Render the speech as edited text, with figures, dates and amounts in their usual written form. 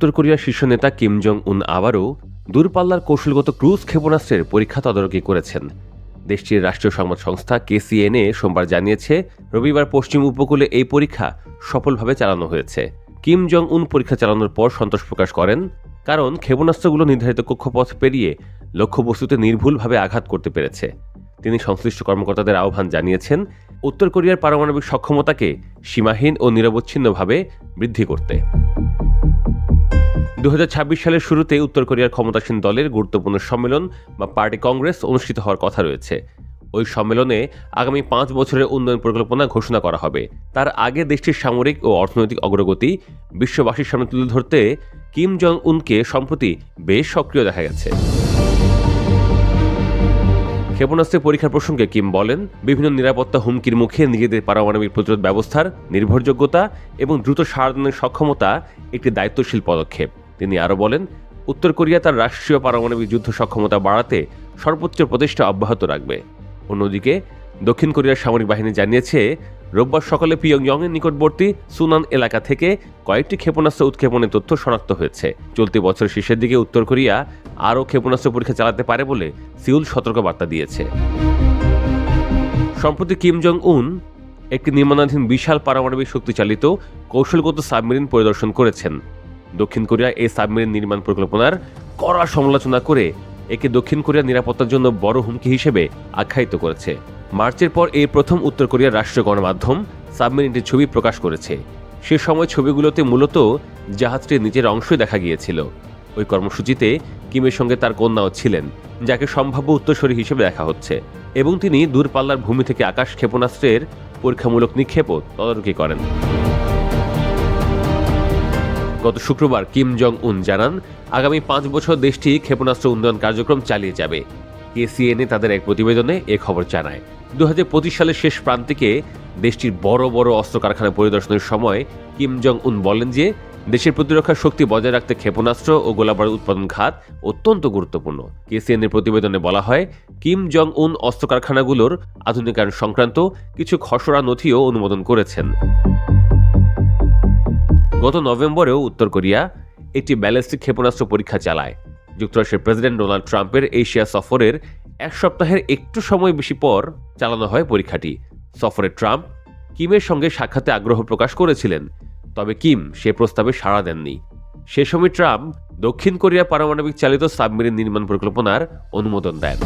উত্তর কোরিয়ার শীর্ষ নেতা কিম জং উন আবারও দূরপাল্লার কৌশলগত ক্রুজ ক্ষেপণাস্ত্রের পরীক্ষা তদারকি করেছেন। দেশটির রাষ্ট্রীয় সংবাদ সংস্থা KCNA সোমবার জানিয়েছে, রবিবার পশ্চিম উপকূলে এই পরীক্ষা সফলভাবে চালানো হয়েছে। কিম জং উন পরীক্ষা চালানোর পর সন্তোষ প্রকাশ করেন, কারণ ক্ষেপণাস্ত্রগুলো নির্ধারিত কক্ষপথ পেরিয়ে লক্ষ্যবস্তুতে নির্ভুলভাবে আঘাত করতে পেরেছে। তিনি সংশ্লিষ্ট কর্মকর্তাদের আহ্বান জানিয়েছেন, উত্তর কোরিয়ার পারমাণবিক সক্ষমতাকে সীমাহীন ও নিরবচ্ছিন্নভাবে বৃদ্ধি করতে। 2026 সালের শুরুতে উত্তর কোরিয়ার ক্ষমতাসীন দলের গুরুত্বপূর্ণ সম্মেলন বা পার্টি কংগ্রেস অনুষ্ঠিত হওয়ার কথা রয়েছে। ওই সম্মেলনে আগামী 5 বছরের উন্নয়ন পরিকল্পনা ঘোষণা করা হবে। তার আগে দেশটির সামরিক ও অর্থনৈতিক অগ্রগতি বিশ্ববাসীর সামনে তুলে ধরতে কিম জং উনকে সম্প্রতি বেশ সক্রিয় দেখা গেছে। ক্ষেপণাস্ত্রের পরীক্ষার প্রসঙ্গে কিম বলেন, বিভিন্ন নিরাপত্তা হুমকির মুখে নিজেদের পারমাণবিক প্রতিরোধ ব্যবস্থার নির্ভরযোগ্যতা এবং দ্রুত সাড়া সক্ষমতা একটি দায়িত্বশীল পদক্ষেপ। তিনি আরও বলেন, উত্তর কোরিয়া তার রাষ্ট্রীয় পারমাণবিক যুদ্ধ সক্ষমতা বাড়াতে সর্বোচ্চ প্রচেষ্টা অব্যাহত রাখবে। অন্যদিকে দক্ষিণ কোরিয়ার সামরিক বাহিনী জানিয়েছে, রোববার সকালে পিয়ংইয়ংয়ের নিকটবর্তী সুনান এলাকা থেকে কয়েকটি ক্ষেপণাস্ত্র উৎক্ষেপণের তথ্য শনাক্ত হয়েছে। চলতি বছরের শেষের দিকে উত্তর কোরিয়া আরও ক্ষেপণাস্ত্র পরীক্ষা চালাতে পারে বলে সিউল সতর্কবার্তা দিয়েছে। সম্প্রতি কিম জং উন একটি নির্মাণাধীন বিশাল পারমাণবিক শক্তিচালিত কৌশলগত সাবমেরিন পরিদর্শন করেছেন। দক্ষিণ কোরিয়া এই সাবমেরিন নির্মাণ পরিকল্পনার কড়া সমালোচনা করে একে দক্ষিণ কোরিয়ার নিরাপত্তার জন্য বড় হুমকি হিসেবে আখ্যায়িত করেছে। মার্চের পর এই প্রথম উত্তর কোরিয়ার রাষ্ট্রীয় গণমাধ্যম সাবমেরিনটির ছবি প্রকাশ করেছে। সে সময় ছবিগুলোতে মূলত জাহাজটির নিচের অংশই দেখা গিয়েছিল। ওই কর্মসূচিতে কিমের সঙ্গে তার কন্যাও ছিলেন, যাকে সম্ভাব্য উত্তরসূরি হিসেবে দেখা হচ্ছে, এবং তিনি দূরপাল্লার ভূমি থেকে আকাশ ক্ষেপণাস্ত্রের পরীক্ষামূলক নিক্ষেপও তদারকি করেন। গত শুক্রবার কিম জং উন জানান, আগামী 5 বছর দেশটি ক্ষেপণাস্ত্র উন্নয়ন কার্যক্রম চালিয়ে যাবে। KCNA তাদের এক প্রতিবেদনে এ খবর জানায়। 2025 সালের শেষ প্রান্তিকে দেশটির বড় বড় অস্ত্র কারখানা পরিদর্শনের সময় কিম জং উন বলেন যে, দেশের প্রতিরক্ষা শক্তি বজায় রাখতে ক্ষেপণাস্ত্র ও গোলাবারুদ উৎপাদন খাত অত্যন্ত গুরুত্বপূর্ণ। KCNA প্রতিবেদনে বলা হয়, কিম জং উন অস্ত্র কারখানাগুলোর আধুনিকায়ন সংক্রান্ত কিছু খসড়া নথিও অনুমোদন করেছেন। গত নভেম্বরেও উত্তর কোরিয়া একটি ব্যালিস্টিক ক্ষেপণাস্ত্র পরীক্ষা চালায়। যুক্তরাষ্ট্রের প্রেসিডেন্ট ডোনাল্ড ট্রাম্পের এশিয়া সফরের 1 সপ্তাহের একটু সময় বেশি পর চালানো হয় পরীক্ষাটি। সফরে ট্রাম্প কিমের সঙ্গে সাক্ষাতে আগ্রহ প্রকাশ করেছিলেন, তবে কিম সে প্রস্তাবে সাড়া দেননি। সে সময় ট্রাম্প দক্ষিণ কোরিয়া পারমাণবিক চালিত সাবমেরিন নির্মাণ পরিকল্পনার অনুমোদন দেন।